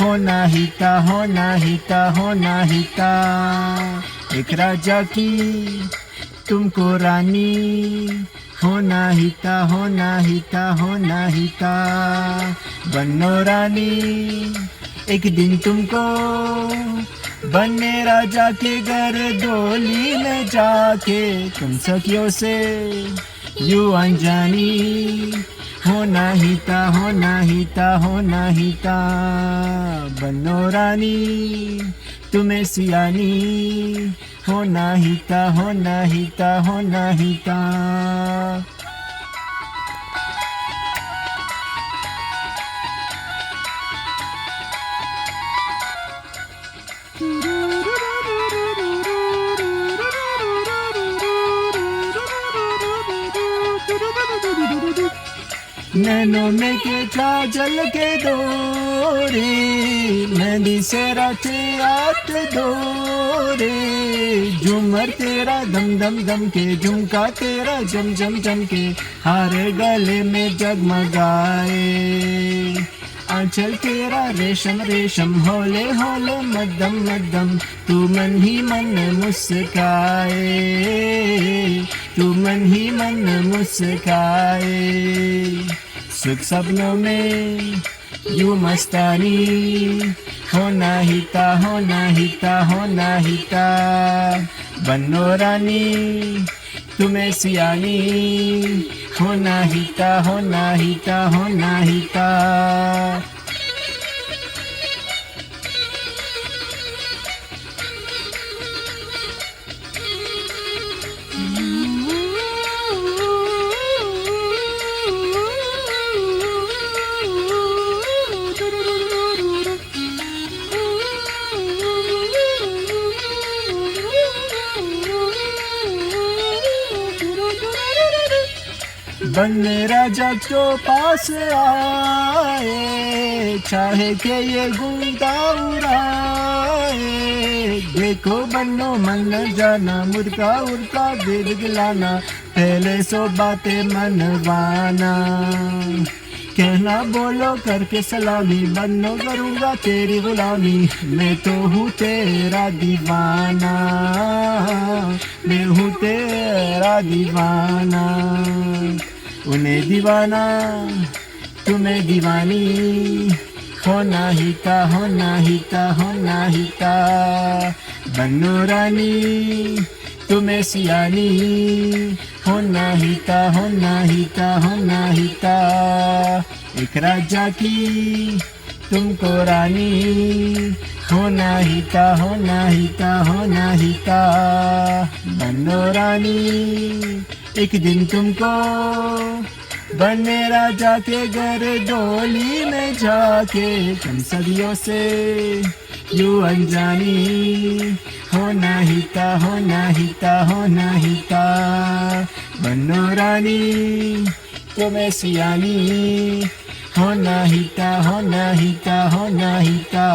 होना ही था, होना ही था, होना ही था। एक राजा की तुमको रानी, होना ही था, होना ही था, होना ही था। बनो रानी एक दिन तुमको, बने राजा के घर डोली में जाके, तुम सखियों से यूं अनजानी, होना ही था, होना ही था, होना ही था। बनो रानी तुम्हें सियानी, होना ही था, होना ही था, होना ही था। नैनों में के काजल के डोरे, मेहंदी से राते रात डोरे। झूमर तेरा दम दम दम के, झुमका तेरा जम जम जम के, हारे गले में जगमगाए। आंचल तेरा रेशम रेशम, होले होले मध्यम मध्यम, तू मन ही मन मुस्काए, तू मन ही मन मुस्काए। सुख सपनों में यूं मस्तानी, होना ही था, होना ही था, होना ही था। बनो रानी तुम्हें सियानी, होना ही था, होना ही था, होना ही था। बनने राजा जो पास आए, चाहे के ये गुंडा उड़ाए। देखो बन्नो मन जाना, मुर्गा उड़का दिल दिलाना, पहले सो बातें मनवाना। कहना बोलो करके सलामी, बन्नो करूँगा तेरी गुलामी, मैं तो हूँ तेरा दीवाना, मैं हूँ तेरा दीवाना। उन्हें दीवाना तुम्हें दीवानी, होना ही था, होना ही था, होना ही था। बनो रानी तुम्हें सियानी, होना ही था, होना ही था, होना ही था। एक राजा की तुमको रानी, होना ही था, होना ही था, होना ही था। बनो रानी एक दिन तुमको, बने राजा के घर डोली में जाके, तुम सदियों से यूं अनजानी, होना ही था, होना ही था, होना ही था। बनो रानी तुम्हें सियानी, होना ही था, होना ही था, होना ही था।